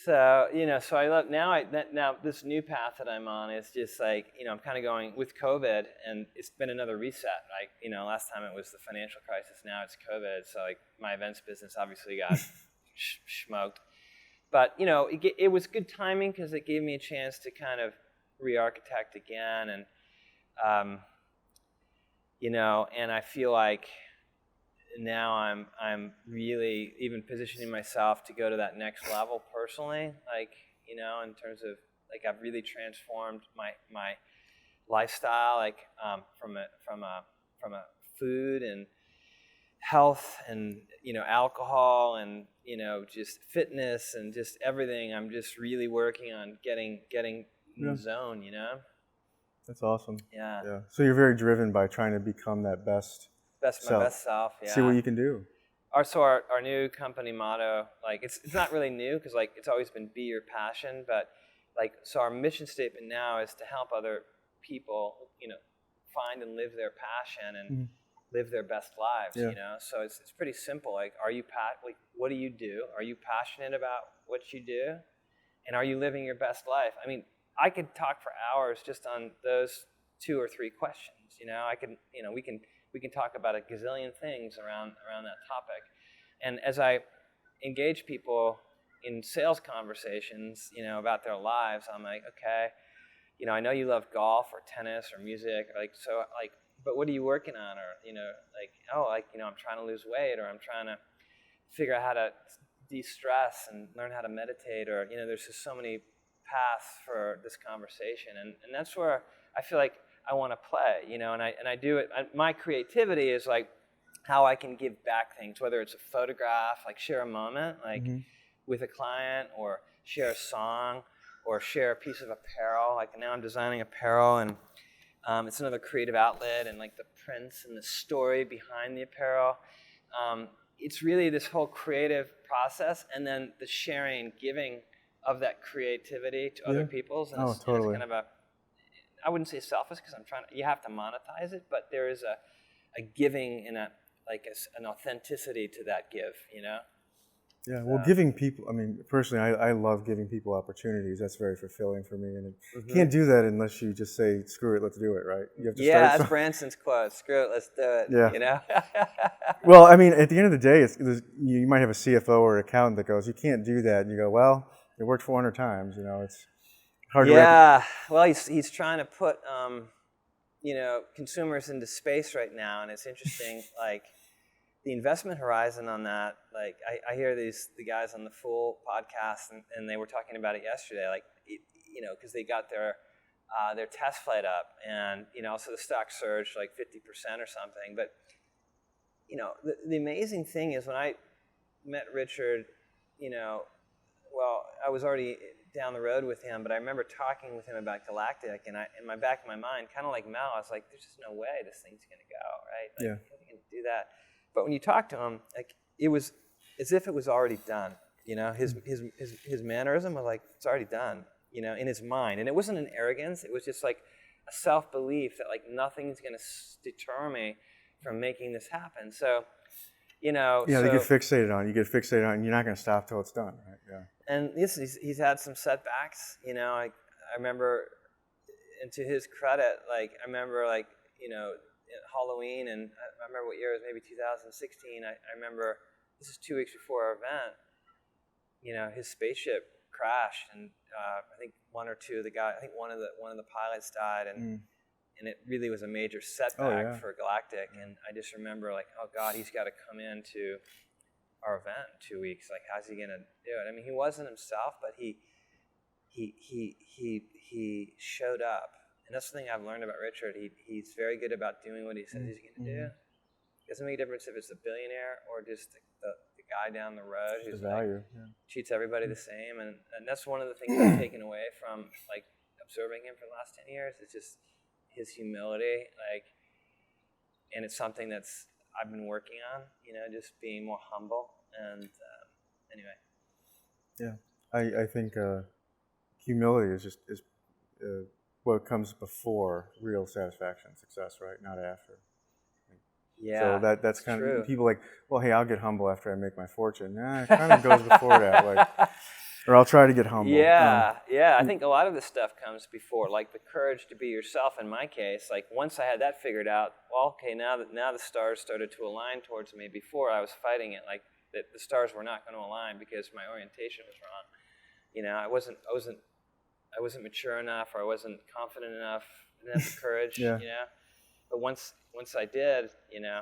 So, so I love, now this new path that I'm on is just like, I'm kind of going with COVID, and it's been another reset. Like, last time it was the financial crisis, now it's COVID. So like my events business obviously got smoked. But, it was good timing because it gave me a chance to kind of re-architect again. And, and I feel like now I'm really even positioning myself to go to that next level personally, like, in terms of, like, I've really transformed my lifestyle, like, from a food and health and, alcohol and, just fitness and just everything. I'm just really working on getting in the zone, That's awesome. Yeah. So you're very driven by trying to become that best self. My best self, yeah. See what you can do. Our new company motto, like, it's not really new because, like, it's always been be your passion, but, like, so our mission statement now is to help other people, find and live their passion and live their best lives, So it's pretty simple. Like, what do you do? Are you passionate about what you do? And are you living your best life? I mean, I could talk for hours just on those 2 or 3 questions, we can talk about a gazillion things around that topic. And as I engage people in sales conversations, about their lives, I'm like, okay, I know you love golf or tennis or music, but what are you working on? Or, I'm trying to lose weight, or I'm trying to figure out how to de-stress and learn how to meditate, or, there's just so many paths for this conversation. And that's where I feel like I want to play, and I do it. My creativity is like how I can give back things, whether it's a photograph, like share a moment, like with a client, or share a song, or share a piece of apparel. Like now I'm designing apparel, and it's another creative outlet, and like the prints and the story behind the apparel. It's really this whole creative process, and then the sharing, giving of that creativity to other people's. And it's totally. Kind of I wouldn't say selfish because you have to monetize it, but there is a giving and an authenticity to that give, Yeah, well, giving people, I mean, personally, I love giving people opportunities. That's very fulfilling for me. And you can't do that unless you just say, screw it, let's do it, right? You have to start that's Branson's quote, screw it, let's do it, Yeah. Well, I mean, at the end of the day, you might have a CFO or accountant that goes, you can't do that. And you go, well, it worked 400 times, it's hard to well, he's trying to put, consumers into space right now, and it's interesting, like, the investment horizon on that, like, I hear the guys on the Fool podcast, and they were talking about it yesterday, like, because they got their test flight up, and, so the stock surged like 50% or something. But, the amazing thing is when I met Richard, I was already down the road with him, but I remember talking with him about Galactic, and in my back of my mind, kind of like Mel, I was like, there's just no way this thing's going to go, right? Like, how's he going to do that? But when you talk to him, like, it was as if it was already done. His mannerism was like, it's already done, in his mind. And it wasn't an arrogance. It was just like a self-belief that, like, nothing's going to deter me from making this happen. So, they get fixated on it. You get fixated on it, and you're not going to stop till it's done, right? Yeah. And he's had some setbacks. I remember, and to his credit, like, I remember, like, Halloween, and I remember what year it was, maybe 2016. I remember this is 2 weeks before our event. His spaceship crashed, and I think one of the pilots died, and it really was a major setback for Galactic. And I just remember, like, oh God, he's got to come into our event in 2 weeks. Like, how's he gonna do it? I mean, he wasn't himself, but he showed up. And that's the thing I've learned about Richard. He's very good about doing what he says he's going to do. It doesn't make a difference if it's a billionaire or just the guy down the road who's treats everybody the same. And that's one of the things I've taken away from, like, observing him for the last 10 years. It's just his humility, like, and it's something that's I've been working on. Just being more humble. And anyway. Yeah, I think humility is what comes before real satisfaction, success, right? Not after. Yeah. So that's kind of, people like, well, hey, I'll get humble after I make my fortune. Nah, it kind of goes before that. Like, Or I'll try to get humble. Yeah, yeah. I think a lot of this stuff comes before, like the courage to be yourself. In my case, like once I had that figured out, well, okay, now the stars started to align towards me. Before I was fighting it, like that the stars were not going to align because my orientation was wrong. You know, I wasn't mature enough, or I wasn't confident enough, didn't have the courage. Yeah. You know, but once I did, you know,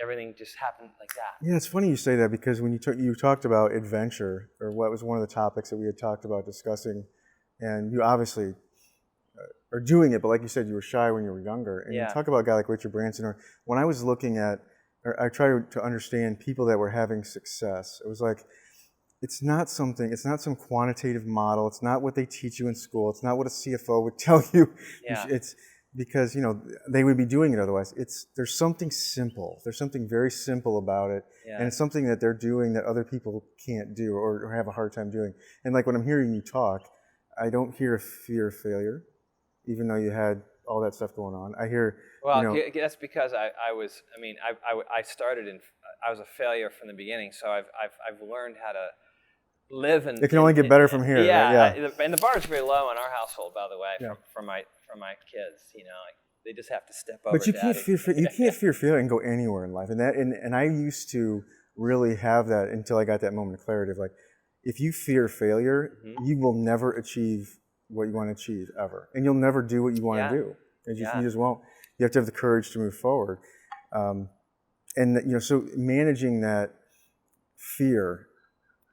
everything just happened like that. Yeah, it's funny you say that, because when you talked about adventure, or what was one of the topics that we had talked about discussing, and you obviously are doing it, but like you said, you were shy when you were younger. And Yeah. you talk about a guy like Richard Branson, or when I was looking at, or I try to understand people that were having success, it was like, it's not some quantitative model. It's not what they teach you in school. It's not what a CFO would tell you. Yeah. It's because, you know, they would be doing it otherwise. There's something simple. There's something very simple about it. Yeah. And it's something that they're doing that other people can't do, or have a hard time doing. And like when I'm hearing you talk, I don't hear a fear of failure, even though you had all that stuff going on. I hear, well, you know, that's because I started I was a failure from the beginning. So I've learned how to live, and it can only get better from here. Yeah, right? Yeah. And the bar is very low in our household, by the way, Yeah. for my kids. You know, like they just have to step over. But you can't fear failure and go anywhere in life. And I used to really have that until I got that moment of clarity of like, if you fear failure, you will never achieve what you want to achieve ever, and you'll never do what you want to do. And you just won't. You have to have the courage to move forward. And you know, so managing that fear,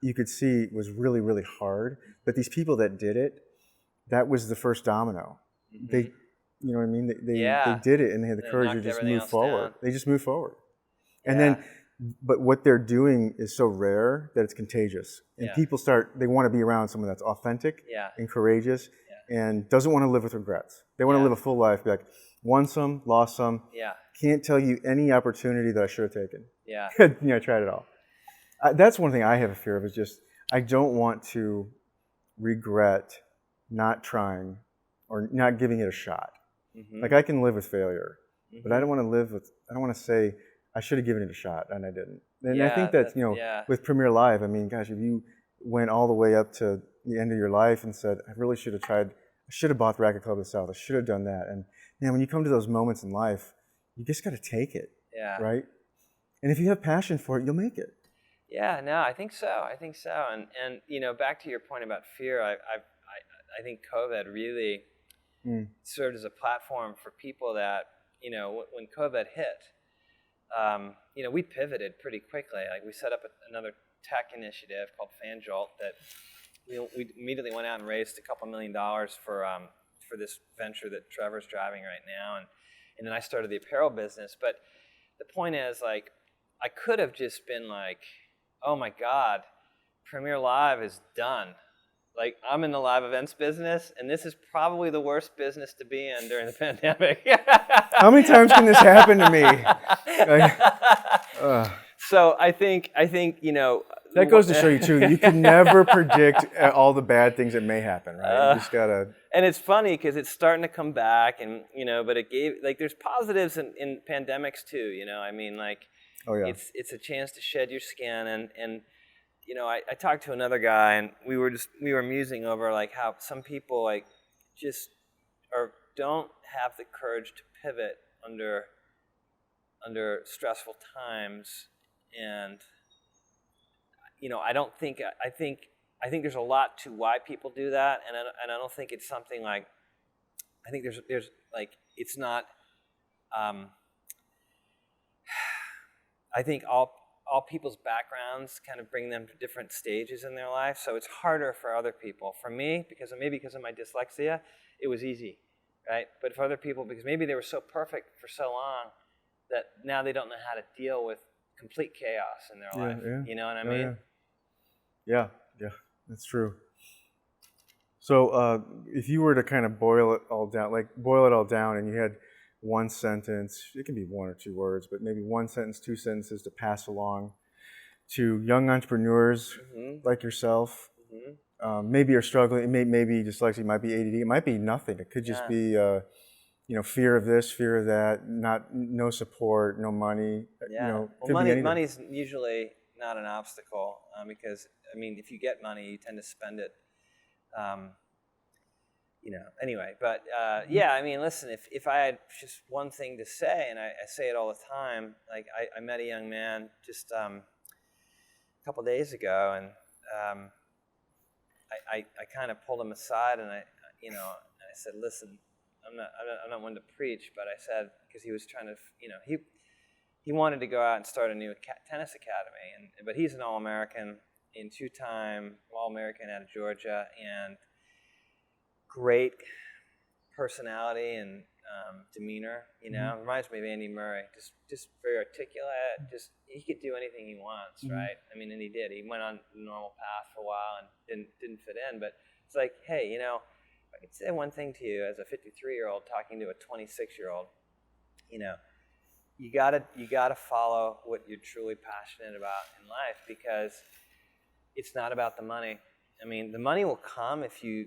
you could see, was really, really hard. But these people that did it, that was the first domino. They, you know what I mean? They did it, and they had the courage to just move forward. Down. They just move forward. And then, but what they're doing is so rare that it's contagious. And people they want to be around someone that's authentic and courageous and doesn't want to live with regrets. They want to live a full life, be like, won some, lost some. Can't tell you any opportunity that I should have taken. You know, I tried it all. That's one thing I have a fear of, is just, I don't want to regret not trying or not giving it a shot. Like, I can live with failure, but I don't want to say I should have given it a shot and I didn't. And I think that, you know, with Premier Live, I mean, gosh, if you went all the way up to the end of your life and said, I really should have tried, I should have bought the Racket Club of the South, I should have done that. And man, when you come to those moments in life, you just got to take it, right? And if you have passion for it, you'll make it. Yeah, no, I think so. And you know, back to your point about fear, I think COVID really served as a platform for people that, you know, when COVID hit, you know, we pivoted pretty quickly. Like, we set up another tech initiative called FanJolt that we immediately went out and raised $2 million for this venture that Trevor's driving right now, and then I started the apparel business. But the point is, like, I could have just been like, oh my God, Premier Live is done. Like, I'm in the live events business, and this is probably the worst business to be in during the pandemic. How many times can this happen to me? So I think, you know, that goes to show you too, you can never predict all the bad things that may happen, right? You just gotta. And it's funny because it's starting to come back, and you know, but it gave, like, there's positives in pandemics too. You know, I mean, like, it's a chance to shed your skin, and you know, I talked to another guy, and we were musing over like how some people like just don't have the courage to pivot under stressful times. And you know, I think there's a lot to why people do that, and I don't think it's something like, I think there's like, it's not. I think all people's backgrounds kind of bring them to different stages in their life, so it's harder for other people. For me, because of my dyslexia, it was easy, right? But for other people, because maybe they were so perfect for so long that now they don't know how to deal with complete chaos in their life. You know what I mean? Yeah, that's true. So if you were to kind of boil it all down, and you had one sentence, it can be one or two words, but maybe one sentence, two sentences to pass along to young entrepreneurs like yourself, maybe you're struggling, maybe dyslexia, might be ADD, it might be nothing. It could just be, you know, fear of this, fear of that, no support, no money. You know, well, money's usually not an obstacle, because I mean, if you get money, you tend to spend it. Anyway, but yeah, I mean, listen, if I had just one thing to say, and I say it all the time, like I met a young man just a couple days ago, and I kind of pulled him aside, and I said, listen, I'm not one to preach, but I said, because he was trying to, he wanted to go out and start a new tennis academy, but he's an All-American, in two-time All-American out of Georgia, and great personality and demeanor. Reminds me of Andy Murray. Just very articulate. Just he could do anything he wants, right? I mean, and he did. He went on the normal path for a while and didn't fit in. But it's like, hey, if I could say one thing to you as a 53-year-old talking to a 26-year-old, you gotta follow what you're truly passionate about in life, because it's not about the money. I mean, the money will come if you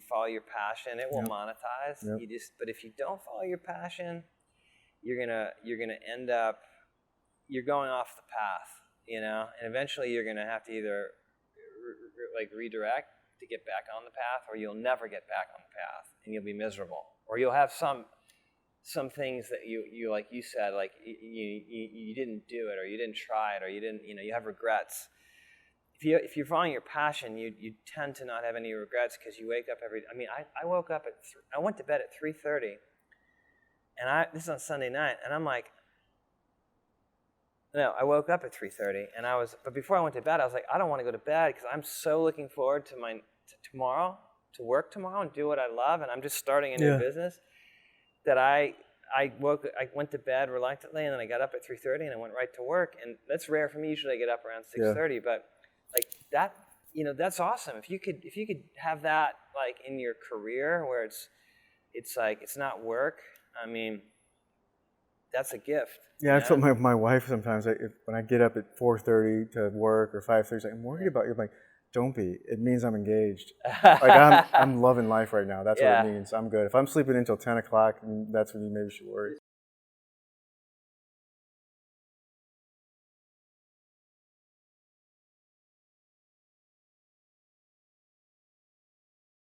follow your passion. It will monetize. Yep. But if you don't follow your passion, you're gonna end up going off the path, and eventually you're gonna have to either redirect to get back on the path, or you'll never get back on the path and you'll be miserable, or you'll have some things that you like you said, like you didn't do it, or you didn't try it, or you didn't, you have regrets. If you're following your passion, you tend to not have any regrets, because you wake up I woke up I went to bed at 3:30, and this is on Sunday night, and I'm like, no, I woke up at 3:30, and but before I went to bed, I was like, I don't want to go to bed, because I'm so looking forward to tomorrow, to work tomorrow and do what I love, and I'm just starting a new business, that I went to bed reluctantly, and then I got up at 3:30, and I went right to work, and that's rare for me. Usually I get up around 6:30, but like that, that's awesome. If you could have that like in your career, where it's like it's not work. I mean, that's a gift. Yeah, that's what my wife sometimes. When I get up at 4:30 to work or 5:30, she's like, I'm worried about you. I'm like, don't be. It means I'm engaged. Like I'm loving life right now. That's what it means. I'm good. If I'm sleeping until 10 o'clock, that's when you maybe should worry.